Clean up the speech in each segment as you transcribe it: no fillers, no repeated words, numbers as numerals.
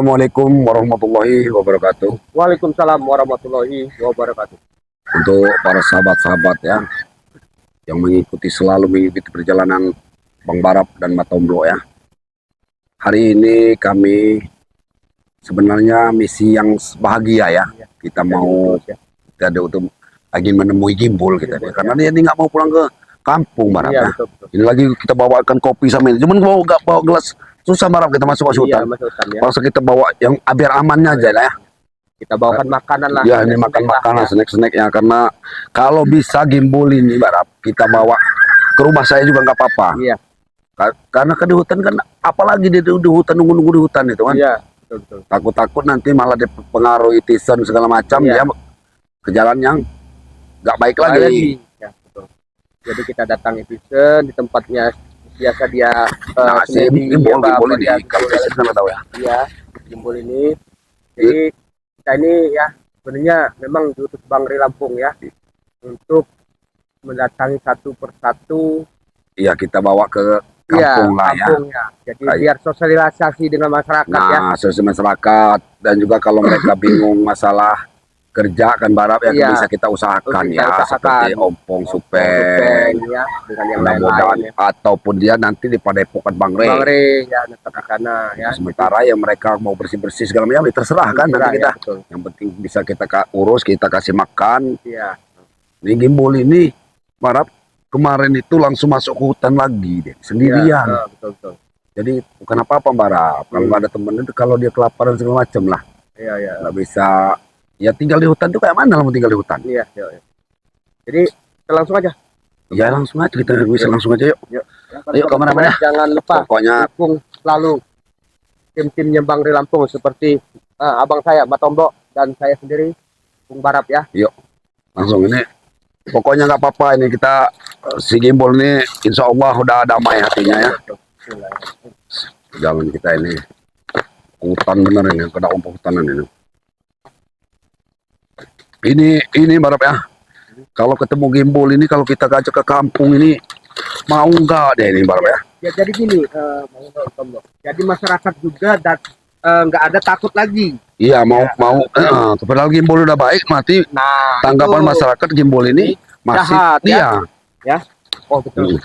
Assalamualaikum warahmatullahi wabarakatuh. Waalaikumsalam warahmatullahi wabarakatuh. Untuk para sahabat-sahabat ya, yang selalu mengikuti perjalanan Bang Barap dan Matomblo ya. Hari ini kami sebenarnya misi yang bahagia ya. Kita mau kita ada untuk lagi menemui Gimbul kita ya. Karena dia nggak mau pulang ke kampung Barap ya. Ini lagi kita bawakan kopi sama ini. Cuman nggak bawa gelas, susah Barap kita masuk hutan. Pas kita bawa yang biar amannya aja lah ya. Kita bawakan makanan lah. Ya, ini makan makanan, snack-snack ya. Karena kalau bisa Gimbul ini, Barap, kita bawa ke rumah saya juga nggak apa-apa. Iya. Karena kan di hutan kan, apalagi di hutan, nunggu-nunggu di hutan itu kan. Iya, betul. Takut-takut nanti malah dipengaruhi tison segala macam, dia ke jalan yang nggak baik lagi. Ya, betul. Jadi kita datang tison di tempatnya biasa dia Gimbul ini, kalau saya nggak tahu ya. Iya, Gimbul ini. Jadi kita ini ya sebenarnya memang diutus Bang Ri Lampung ya untuk mendatangi satu persatu. Iya, kita bawa ke kampung lah ya. Jadi biar sosialisasi dengan masyarakat ya. Sosialisasi masyarakat, dan juga kalau mereka bingung masalah kerja kan Barap ya, bisa kita usahakan seperti ompong, supeng ya, dengan yang lain-lain ataupun dia nanti di Padepokan Bang Ri ya, karena ya. Sementara yang mereka mau bersih-bersih segala macam terserah kan nanti kita. Yang penting bisa kita urus, kita kasih makan. Iya. Ini Gimbul ini Barap kemarin itu langsung masuk ke hutan lagi deh, sendirian. Betul. Jadi bukan apa-apa Barap, kalau nggak ada temen itu, kalau dia kelaparan segala macam lah. Iya. Nggak bisa. Ya tinggal di hutan tuh kayak mana mau tinggal di hutan? Iya. Jadi kita langsung aja. Ya langsung aja, kita bisa langsung aja yuk. Ayo kemana-mana. Jangan lupa pokoknya dukung selalu tim-timnya Bang Ri Lampung seperti abang saya Matomblo dan saya sendiri Bung Barap ya. Yuk langsung ini. Pokoknya nggak apa-apa ini kita si Gimbul ini insya Allah udah damai hatinya ya. Jalan kita ini hutan bener ini, kena ompong hutanan ini. Ini Barap ya. Kalau ketemu Gimbul ini, kalau kita ajak ke kampung ini, mau nggak deh ini Barap ya? Ya jadi gini, jadi masyarakat juga nggak ada takut lagi. Iya mau. Padahal Gimbul udah baik, mati. Tanggapan masyarakat Gimbul ini masih jahat, ya. Oh betul,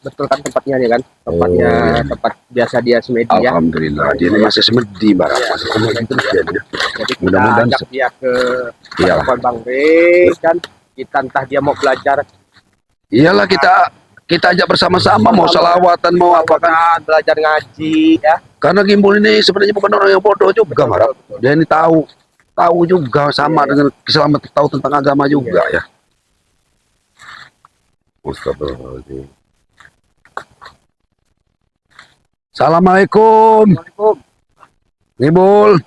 betul kan tempatnya nih kan, tempat biasa dia semedi ya. Alhamdulillah, dia ini masih semedi Barap, masih semedi terus dia. Jadi mudah-mudahan ajak dia ke Bang Ri kan, kita entah dia mau belajar. Iyalah kita ajak bersama-sama, mau salawatan mau apa kan, belajar ngaji ya. Karena Gimbul ini sebenarnya bukan orang yang bodoh juga Barap. Dia ini tahu juga sama dengan keselamatan, tahu tentang agama juga ya. Astagfirullahaladzim. Assalamualaikum. Gimbul.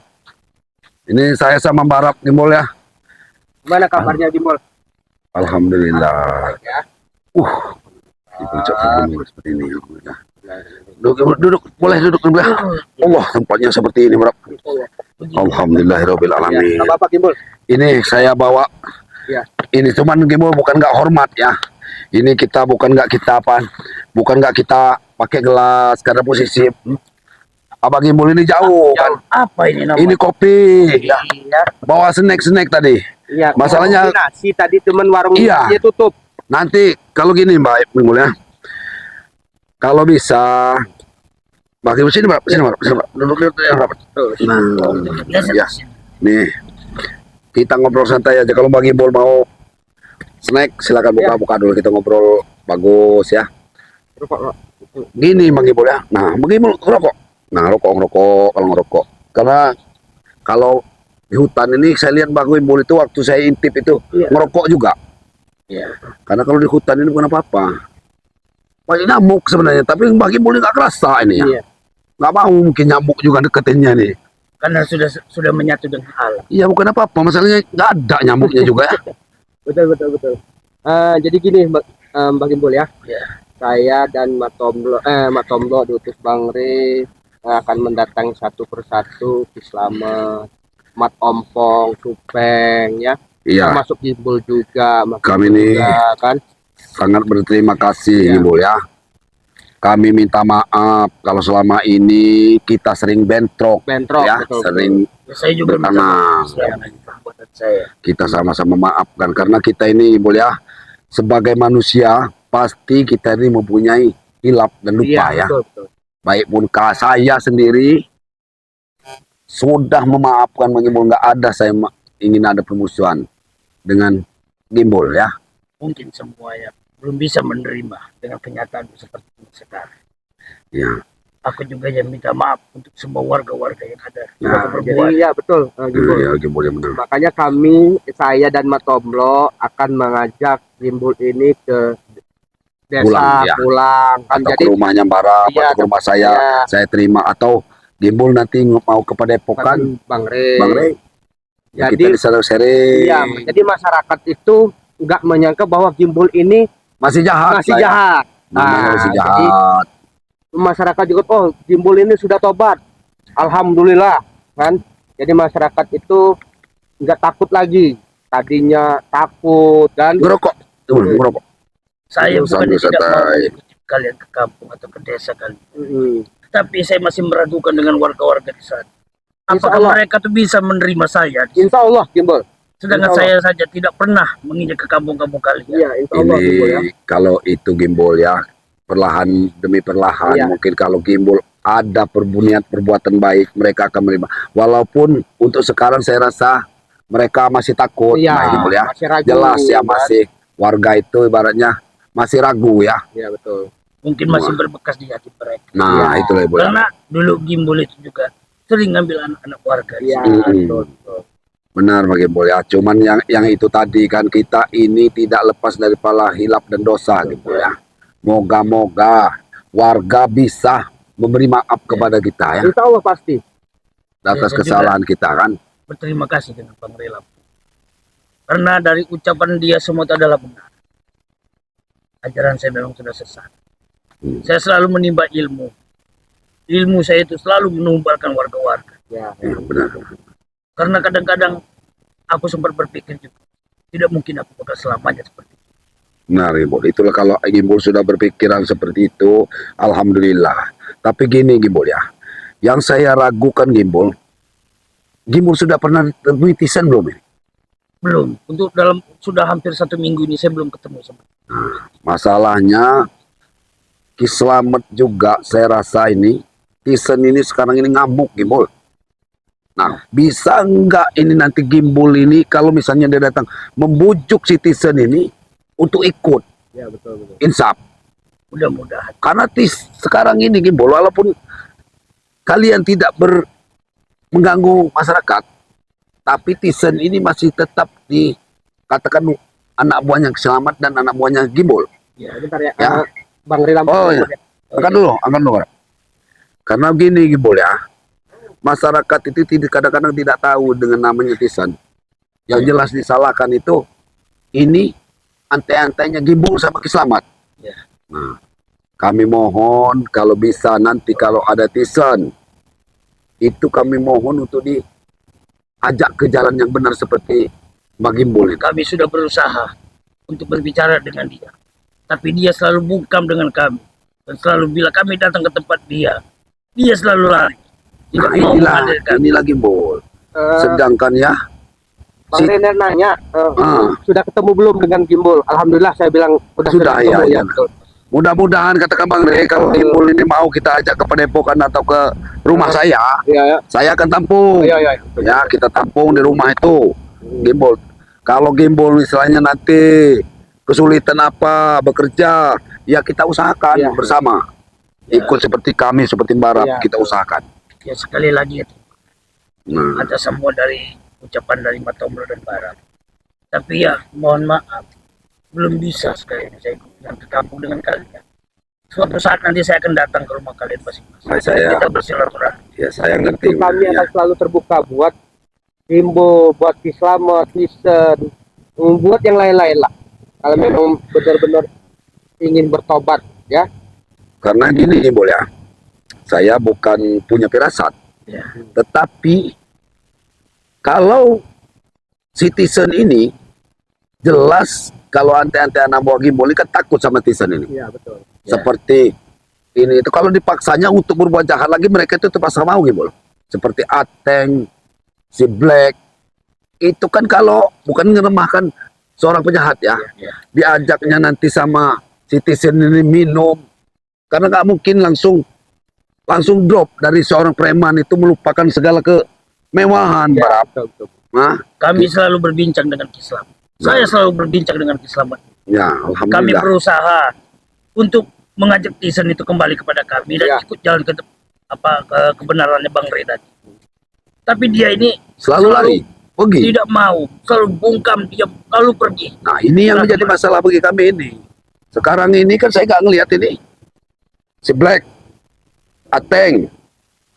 Ini saya sama Barap Gimbul ya. Gimana kabarnya Gimbul? Alhamdulillah. Di puncak gunung seperti ini. Duduk, boleh duduk sebelah. Allah, tempatnya seperti ini Barap. Alhamdulillahirabbil alamin. Apa Gimbul? Ini saya bawa. Ini cuman Gimbul bukan nggak hormat ya. Ini kita bukan nggak kita pakai gelas karena posisi Abang Gimbul ini jauh kan. Apa ini namanya? Ini kopi. Bawa snack tadi. Iya. Masalahnya nasi tadi teman warung dia tutup. Nanti kalau gini Mbak Gimbul ya. Kalau bisa bagi sini Mbak, sini Mbak. Duduk ya Mbak. Ya. Nih. Kita ngobrol santai aja. Kalau Bang Gimbul mau snack silakan buka dulu, kita ngobrol bagus ya. Gini Bang Gimbul ya. Nah, Bang Gimbul ngerokok. Nah, ngerokok kalau ngerokok. Karena kalau di hutan ini saya lihat Bang Gimbul itu waktu saya intip itu ngerokok juga. Karena kalau di hutan ini bukan apa-apa. Banyak nyamuk sebenarnya, tapi Bang Gimbul nggak kerasa ini ya. Nggak mau mungkin nyamuk juga deketinnya nih. Karena sudah menyatu dengan alam. Iya, bukan apa-apa, masalahnya nggak ada nyamuknya juga ya. Betul. Jadi gini Mbak Gimbul ya. Saya dan Matomblo diutus Bang Ri akan mendatangi satu persatu Slamet, Mat Ompong, Supeng ya. Termasuk Gimbul juga. Kami ini kan sangat berterima kasih Gimbul ya. kami minta maaf kalau selama ini kita sering bentrok, bentrok, ya, betul, sering Saya juga minta bertanam. maaf selama ini perbuatan saya. Kita sama-sama maafkan karena kita ini boleh ya, sebagai manusia pasti kita ini mempunyai hilap dan lupa ya. betul, betul. Baik pun saya sendiri sudah memaafkan Gimbol, nggak ada saya ingin ada permusuhan dengan Gimbol ya. Mungkin semuanya belum bisa menerima dengan kenyataan seperti ini sekarang. Ya. Aku juga yang minta maaf untuk semua warga-warga yang ada. Nah, Yang jadi berbuat. ya betul, Gimbul. Ya, Gimbol yang benar. Makanya kami, saya dan Matomlo akan mengajak Gimbul ini ke desa Pulang, ya. pulang. Kan Atau jadi ke rumahnya Bara, iya, atau ke rumah saya terima, atau Gimbol nanti mau ke Padepokan, Bang Rey. Bang Rey. Ya, Jadi kita sharing. iya, jadi masyarakat itu nggak menyangka bahwa Gimbul ini Masih jahat. masih lah ya. jahat. Namanya masih jadi jahat. masyarakat juga, oh Gimbul ini sudah tobat, alhamdulillah kan. Jadi masyarakat itu nggak takut lagi, tadinya takut dan Ngerokok. Tuh, ngerokok. Saya Sambil bukan tidak mau santai. mengikuti kalian ke kampung atau ke desa kalian. Mm, Tapi saya masih meragukan dengan warga-warga di sana. Insya Apakah Allah. mereka tuh bisa menerima saya? insya Allah Gimbul. Sedangkan Insya saya saja tidak pernah menginjak ke kampung-kampung kalian. Iya, insya Allah Ini Gimbul ya. kalau itu Gimbol ya, perlahan demi perlahan, Iya. mungkin kalau Gimbol ada perbuatan baik, mereka akan menerima. Walaupun untuk sekarang saya rasa mereka masih takut, Iya, nah, Gimbol ya. masih ragu. Jelas ya, kan? masih warga itu ibaratnya masih ragu ya. Iya betul. Mungkin masih berbekas di hati mereka. Nah, Iya. itulah Gimbol. Karena dulu Gimbol itu juga sering ngambil anak-anak warga. di Iya sini. betul, betul. Benar Pak Gimbol ya. Cuman yang itu tadi kan kita ini tidak lepas daripada hilap dan dosa gitu ya. Moga-moga warga bisa memberi maaf kepada kita ya Insya Allah pasti. atas Ya, kesalahan kita kan. Berterima kasih dengan Bang Rela. Karena dari ucapan dia semua itu adalah benar. Ajaran saya memang sudah sesat. Saya selalu menimba ilmu. Ilmu saya itu selalu menumbalkan warga-warga. Ya, Ya, benar. Karena kadang-kadang aku sempat berpikir juga, tidak mungkin aku bakal selamanya seperti itu. Benar Gimbol. Itulah kalau Gimbol sudah berpikiran seperti itu, alhamdulillah. Tapi gini Gimbol ya. Yang saya ragukan Gimbol sudah pernah temui Tisen belum ini? Belum. Untuk sudah hampir 1 minggu ini saya belum ketemu sama. Masalahnya Ki Slamet juga saya rasa ini Tisen ini sekarang ini ngamuk Gimbol. Nah, bisa enggak ini nanti Gimbol ini kalau misalnya dia datang membujuk si Tisen ini untuk ikut ya betul betul. insaf. Mudah-mudahan. Karena sekarang ini Gimbol walaupun kalian tidak mengganggu masyarakat, tapi Tisen ini masih tetap dikatakan anak buahnya Selamat dan anak buahnya Gimbol. Ya. Bentar ya. Ya. Bang Rela. Oh, iya. Angkat dulu. Karena gini Gimbol ya, masyarakat itu kadang-kadang tidak tahu dengan namanya Tisen. Yang jelas disalahkan itu ini antai-antainya Gimbol sama Ki Slamet. Ya. Nah, kami mohon kalau bisa nanti kalau ada Tisen, itu kami mohon untuk diajak ke jalan yang benar seperti Mbak Gimbol itu. Kami sudah berusaha untuk berbicara dengan dia. Tapi dia selalu bungkam dengan kami. Dan selalu bila kami datang ke tempat dia selalu lari. Tidak Nah, mau inilah menghadirkan. Gimbol. Eh, Sedangkan ya, Bang Rena nanya, sudah ketemu belum dengan Gimbol? Alhamdulillah saya bilang Sudah, ketemu, ya. betul. Mudah-mudahan katakan Bang Rey kalau Gimbol ini mau kita ajak ke Padepokan atau ke rumah saya Iya, ya. akan tampung. Iya, iya. Ya, kita tampung di rumah itu. Gimbol. Kalau Gimbol misalnya nanti kesulitan apa bekerja, ya kita usahakan Iya. bersama. Ikut seperti kami, seperti Barat, Iya. kita usahakan. Ya sekali lagi Nah, ada semua dari ucapan dari Matomlo dan Barat. Tapi ya mohon maaf belum bisa sekali ini saya yang ke kampung dengan kalian. Suatu saat nanti saya akan datang ke rumah kalian masing-masing. Saya- Kita bersilaturahmi. ya saya ngerti. Itu kami Ya. akan selalu terbuka buat Gimbol, buat Ki Slamet, Tisen, buat yang lain-lain lah. Kalau memang benar-benar ingin bertobat, ya. Karena gini Gimbol ya, saya bukan punya firasat, Ya. tetapi kalau citizen ini jelas kalau ante-ante anak buah Gimbol ini kan takut sama Tisen ini. Iya betul. Ya. Seperti ini itu kalau dipaksanya untuk berbuat jahat lagi mereka itu terpaksa mau gitu. Seperti Ateng, si Black itu kan kalau bukan ngeremahkan seorang penjahat ya, diajaknya nanti sama citizen ini minum, karena nggak mungkin langsung drop dari seorang preman itu melupakan segala kemewahan. Ya, betul. Nah, Kami selalu berbincang dengan Kislam. Saya selalu berbincang dengan Kislam. ya Kami alhamdulillah. berusaha untuk mengajak Tisen itu kembali kepada kami dan Ya. ikut jalan ke kebenarannya Bang Rey tadi. Tapi dia ini Selalu lari, pergi. tidak mau, selalu bungkam, dia lalu pergi. Nah ini yang menjadi masalah bagi kami ini. Sekarang ini kan saya nggak ngelihat ini. Si Black, Ateng,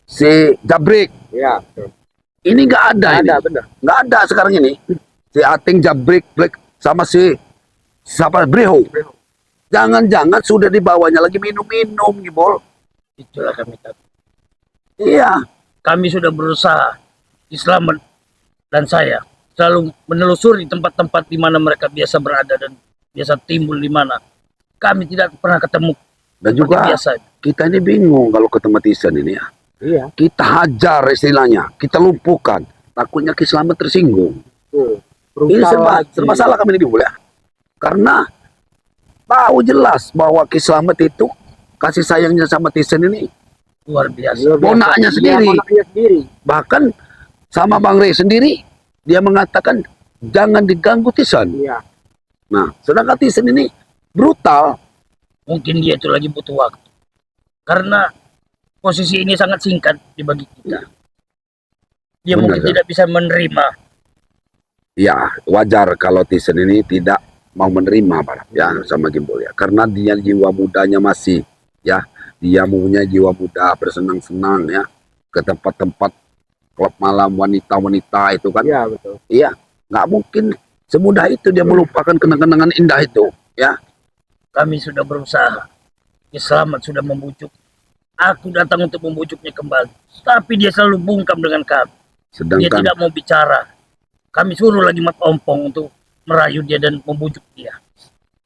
si Jabrik, Ya, betul. ini nggak ada ini. Ada, benar. Nggak ada sekarang ini. Si Ateng, Jabrik, Black, sama si siapa Breho. Jangan-jangan sudah dibawanya lagi minum-minum, Gibol. Itulah kami tahu. Iya. Kami sudah berusaha, Islam dan saya selalu menelusuri tempat-tempat di mana mereka biasa berada dan biasa timbul di mana. Kami tidak pernah ketemu. Dan Seperti juga biasa. kita ini bingung kalau ketemu Tisen ini ya. Iya. Kita hajar istilahnya, kita lumpuhkan. Takutnya Kislamet tersinggung. Tuh. Ini Berusaha serba lagi. salah kami ini Gibol ya. Karena tahu jelas bahwa Kislamet itu kasih sayangnya sama Tisen ini. Luar biasa. Luar biasa. Ponaknya Iya, sendiri. ponaknya sendiri. Bahkan sama Bang Rey sendiri, dia mengatakan jangan diganggu Tisen. Iya. Nah, sedangkan Tisen ini brutal. Mungkin dia itu lagi butuh waktu. Karena posisi ini sangat singkat dibagi kita. Dia Benar, mungkin ya. tidak bisa menerima. Ya, wajar kalau Tisen ini tidak mau menerima Pak, ya sama Gimbal ya. Karena dia jiwa mudanya masih ya, dia mempunyai jiwa muda bersenang-senang ya ke tempat-tempat klub malam wanita-wanita itu kan. Iya, betul. Iya, nggak mungkin semudah itu dia melupakan kenang-kenangan indah itu ya. Kami sudah berusaha. Selamat sudah membujuk. Aku datang untuk membujuknya kembali. Tapi dia selalu bungkam dengan kami. Dia Sedangkan tidak mau bicara. Kami suruh lagi Mat Ompong untuk merayu dia dan membujuk dia.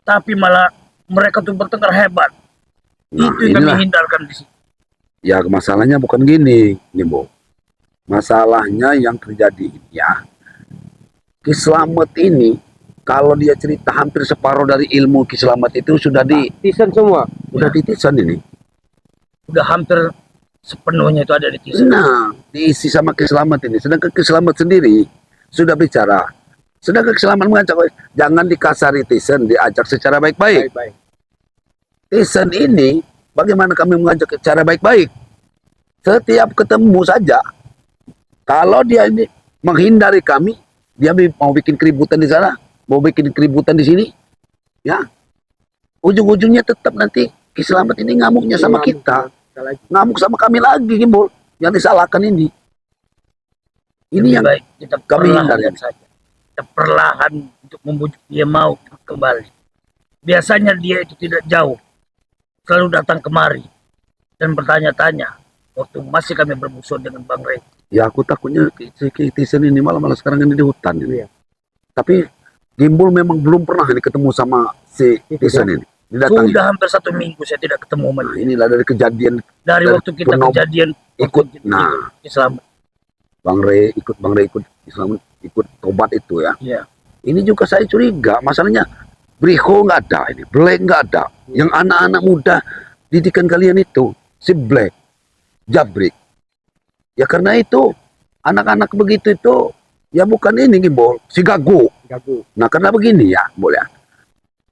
Tapi malah mereka tuh bertengkar hebat. nah, Itu yang kami inilah hindarkan di sini. ya masalahnya bukan gini, Gimbo. Masalahnya yang terjadi ya, Kislamet ini kalau dia cerita hampir separuh dari ilmu Kislamet itu sudah Tisen semua. dititisan ini. Udah hampir sepenuhnya itu ada di Tisen. Nah, diisi sama Kislamet ini. Sedangkan Kislamet sendiri sudah bicara. Sedangkan Kislamet mengajak, jangan dikasari Tisen, diajak secara baik-baik. Baik-baik. Tisen ini, bagaimana kami mengajak secara baik-baik? Setiap ketemu saja, kalau dia ini menghindari kami, dia mau bikin keributan di sana, mau bikin keributan di sini, ya. Ujung-ujungnya tetap nanti Kislamet ini ngamuknya sama kita. Ngamuk sama kami lagi, Gimbal. Yang disalahkan ini. Ini Lebih yang baik kita kami perlahan hindari. saja. Kita perlahan untuk membujuk dia mau kembali. Biasanya dia itu tidak jauh. Selalu datang kemari dan bertanya-tanya. Waktu masih kami bermusuh dengan Bang Rey. ya aku takutnya si Tisen ini malah sekarang ini di hutan ini. Iya. Tapi Gimbal memang belum pernah ini ketemu sama si Tisen ini. Didatangi. Sudah hampir 1 minggu saya tidak ketemu sama Nah, dia. inilah dari kejadian Dari dan waktu kita penom- kejadian ikut. waktu Nah, Islam. Bang Rey ikut Islam, ikut tobat itu ya. Iya. Ini juga saya curiga, masalahnya Briho nggak ada ini, Black nggak ada. Yang anak-anak muda didikan kalian itu, si Black, Jabrik. Ya karena itu anak-anak begitu itu ya bukan ini Gimbal, si Gago. Gagu. Nah karena begini ya, boleh ya.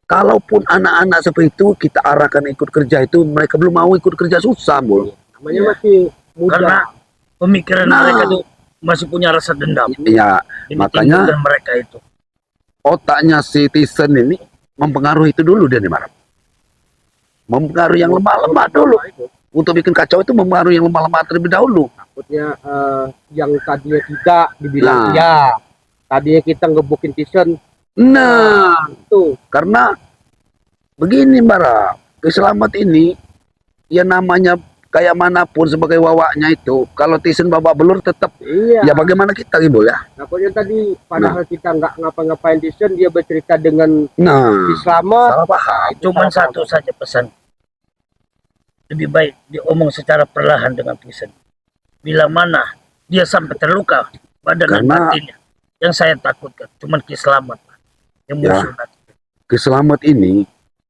Kalaupun anak-anak seperti itu kita arahkan ikut kerja itu, mereka belum mau ikut kerja susah, Bol. Namanya Iya. masih muda. Karena pemikiran Nah. mereka tuh masih punya rasa dendam. Ya, Ini makanya- timbul dari mereka itu. otaknya si Tisen ini mempengaruhi itu dulu dia nih, Marap. Mempengaruhi yang lemah-lemah dulu. Untuk bikin kacau itu mempengaruhi yang lemah-lemah terlebih dahulu. Takutnya yang tadinya tidak dibilang Nah. ya. Tadinya kita ngebukin Tisen Nah, tuh. karena begini, Marap. Keselamatan ini, ya namanya kayak manapun sebagai wawaknya itu, kalau Tisen babak belur tetap, Iya. ya bagaimana kita gitu ya. Takutnya tadi padahal kita nggak ngapa-ngapain Tisen, dia bercerita dengan Nah, si Slamet. salah paham. Cuman satu saja pesan. lebih baik diomong secara perlahan dengan Tisen. Bila mana dia sampai terluka badan dan Karena- batinnya, yang saya takutkan cuman Kiselamat yang Ya. musuh nanti. Keselamat ini,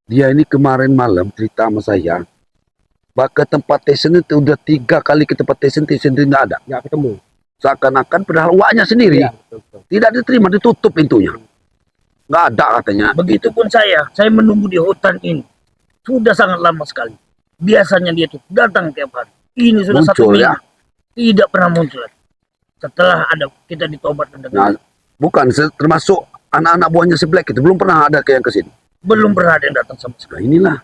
dia ini kemarin malam cerita sama saya, ke tempat Tyson itu udah 3 kali ke tempat Tyson itu nggak ada. Nggak ketemu. Seakan-akan padahal uaknya sendiri Iya, betul. tidak diterima, ditutup pintunya. Nggak ada katanya. Begitupun saya menunggu di hutan ini sudah sangat lama sekali. Biasanya dia tuh datang tiap hari. Ini sudah Muncul, 1 minggu. ya. Tidak pernah muncul. Setelah ada kita ditobatkan dengan Nah, bukan termasuk anak-anak buahnya si Black itu belum pernah ada ke yang kesini. belum pernah ada yang datang sama Nah sekali. inilah,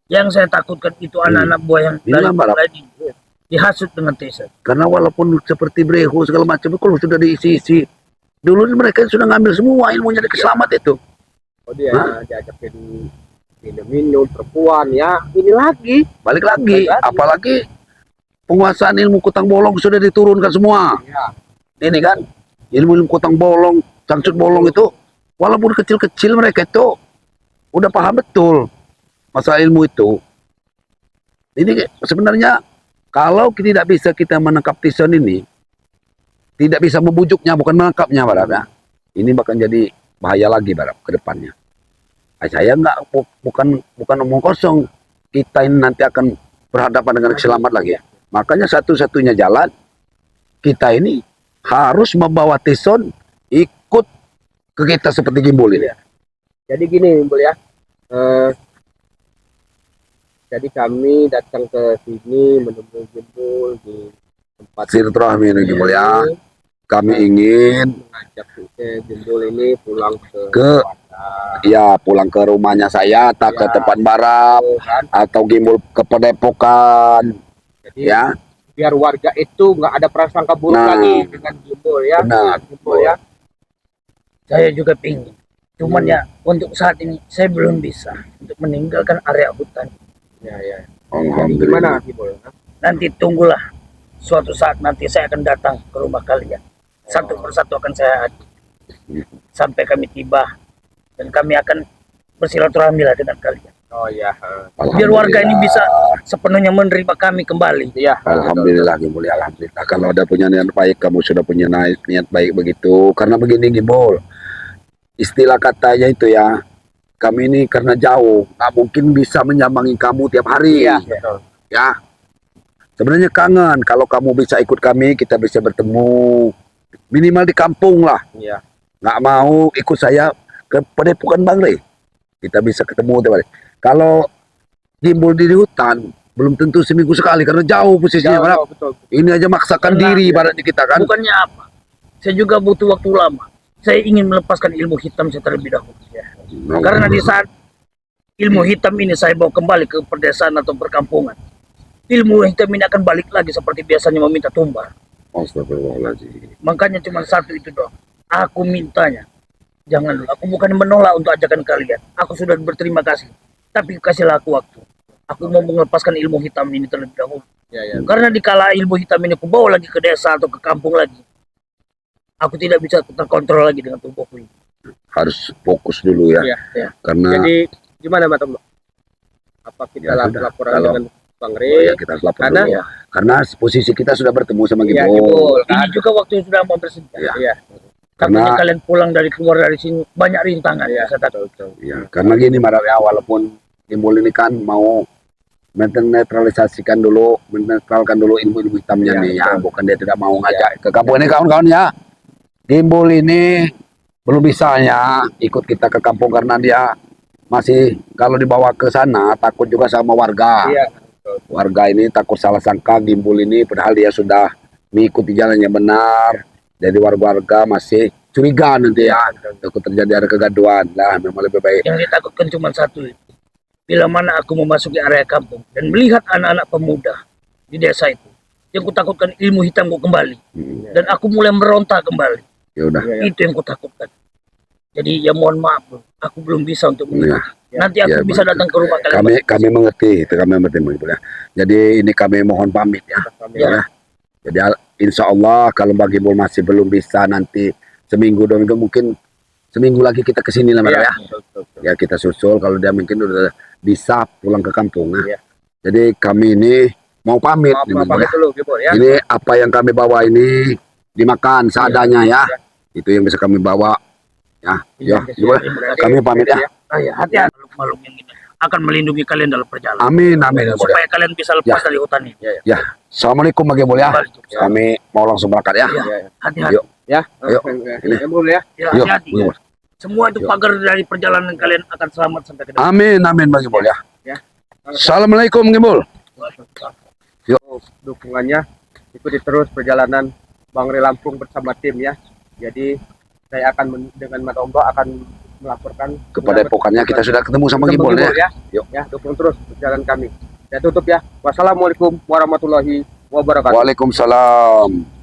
Yang saya takutkan itu anak-anak buah yang dari Inilah, Mbak. lain dihasut dengan Tyson. karena walaupun seperti Breho segala macam, kalau sudah diisi-isi, dulu mereka sudah ngambil semua ilmunya dari Keselamat itu. Oh dia Hah? diajakin minum perempuan ya. Ini lagi. Balik lagi, Balik lagi. apalagi penguasaan ilmu kutang bolong sudah diturunkan semua. Ya. Ini kan ilmu kutang bolong, cangcut bolong itu, walaupun kecil-kecil mereka itu udah paham betul masalah ilmu itu. Ini sebenarnya kalau tidak bisa kita menangkap Tyson ini, tidak bisa membujuknya, bukan menangkapnya, Barat, ya. Ini bakal jadi bahaya lagi, Barat, ke depannya. Saya nggak bukan omong kosong. Kita ini nanti akan berhadapan dengan Keselamat lagi. Makanya satu-satunya jalan kita ini harus membawa Tyson ikut ke kita seperti Gimbal ini. Jadi gini, Bul ya. Jadi kami datang ke sini menemui Gimbal di tempat Silaturahmi ini Gimbal ya. ini, Kami ingin mengajak Gimbal ini pulang ke Ke- Jakarta, ya pulang ke rumahnya saya, atau ke Ya. tempat Barat, kan? atau Gimbal ke Padepokan, Jadi ya. biar warga itu nggak ada prasangka buruk Nah. lagi dengan Gimbal ya. Benar. Gimbal ya. Saya juga pingin. Cuman ya untuk saat ini saya belum bisa untuk meninggalkan area hutan. Ya ya. Alhamdulillah. Gimana Gimbal? Nanti tunggulah suatu saat nanti saya akan datang ke rumah kalian. Satu persatu akan saya adu. Sampai kami tiba dan kami akan bersilaturahmi lah dengan kalian. Oh ya. Biar warga ini bisa sepenuhnya menerima kami kembali. Iya. Alhamdulillah Gimbal ya, alhamdulillah. Kalau ada punya niat baik, kamu sudah punya niat baik begitu. Karena begini Gimbal, istilah katanya itu ya, kami ini karena jauh, nggak mungkin bisa menyambangi kamu tiap hari. Iya, betul. Ya, sebenarnya kangen kalau kamu bisa ikut kami, kita bisa bertemu minimal di kampung lah. Iya. Nggak mau ikut saya ke Padepokan Bang Rey, kita bisa ketemu tiap hari. Kalau Gimbal di hutan belum tentu seminggu sekali karena jauh posisinya. Barat. Jauh, betul. Ini aja maksakan Karena- diri ibaratnya kita kan. Bukannya apa? Saya juga butuh waktu lama. Saya ingin melepaskan ilmu hitam saya terlebih dahulu. Karena di saat ilmu hitam ini saya bawa kembali ke pedesaan atau perkampungan, ilmu hitam ini akan balik lagi seperti biasanya meminta tumbal. Astagfirullahaladzim. Makanya cuma satu itu doang. Aku mintanya, jangan dulu. Aku bukan menolak untuk ajakan kalian. Aku sudah berterima kasih. Tapi kasihlah aku waktu. Aku mau melepaskan ilmu hitam ini terlebih dahulu. Ya ya. Karena dikala ilmu hitam ini aku bawa lagi ke desa atau ke kampung lagi, aku tidak bisa terkontrol lagi dengan tubuhku ini. Harus fokus dulu ya. Iya. Karena Jadi gimana Mbak Tomo? Apa kita Ya, sudah. laporan Kalau- dengan Bang oh Rey? ya, kita harus lapor Karena- dulu. Karena posisi kita sudah bertemu sama Iya, Gimbal. Gimbal. Ini juga waktu sudah mau bersedia. Ya. Iya. Takutnya Karena- kalian pulang dari keluar dari sini banyak rintangan. Iya, Saya takut. betul. Ya, karena gini Mbak ya, walaupun Gimbal ini kan mau menetralisasikan dulu, menetralkan dulu ilmu-ilmu hitamnya Ya, nih ya, betul. bukan dia tidak mau ngajak ke kampung ini kawan-kawan ya. Gimbal ini belum bisanya ikut kita ke kampung karena dia masih kalau dibawa ke sana takut juga sama warga. Iya. Warga ini takut salah sangka Gimbal ini padahal dia sudah mengikuti jalan yang benar. Jadi warga-warga masih curiga nanti ya, takut terjadi ada kegaduhan. Lah memang lebih baik. Yang ditakutkan cuma satu. Bila mana aku memasuki area kampung dan melihat anak-anak pemuda di desa itu, yang kutakutkan ilmu hitamku kembali dan aku mulai meronta kembali. Ya udah. Iya, iya. Itu yang kutakutkan. Jadi ya mohon maaf, Bro. Aku belum bisa untuk Ya. mengikuti. Nanti aku Ya, bisa betul. datang ke rumah kalian. Kami mengerti, itu kami mengerti Ibu ya. Jadi ini kami mohon pamit ya. Ya. Jadi insya Allah kalau Mbak Gimbal masih belum bisa nanti seminggu 2 minggu mungkin seminggu lagi kita kesini lah Mbak Iya, ya. betul, betul. Ya kita susul kalau dia mungkin udah bisa pulang ke kampung. Nah. Iya. Jadi kami ini mau pamit nih, Bang Gimbul, Pamit ya. dulu Gimbul ya. Ini apa yang kami bawa ini dimakan seadanya ya. Itu yang bisa kami bawa. Ya, Iya, ya, Gimbul. Kami pamit ya. Hati-hati makhluk yang ini akan melindungi kalian dalam perjalanan. Amin, amin. Gimbul, ya. Supaya kalian bisa lepas dari hutan ini. Ya, assalamualaikum Bang Gimbul ya. Waalaikumsalam. Kami mau langsung berangkat ya. Hati-hati. Yuk. Ya. Ayo. Gimbul ya. Ya, Yuk, hati-hati. Bang Gimbul. Semua itu pagar dari perjalanan kalian akan selamat sampai ke depan. Amin, amin Bang Gimbul ya. Ya. Assalamualaikum Gimbul. Dukungannya ikuti terus perjalanan Bang Ray Lampung bersama tim ya. Jadi saya akan dengan Mas Ombo akan melaporkan Kepada epokannya kita sudah ketemu sama Ketemu Gimbul ya. ya. Yuk. Ya, dukung terus perjalanan kami. Saya tutup ya. Wassalamualaikum warahmatullahi wabarakatuh. Waalaikumsalam.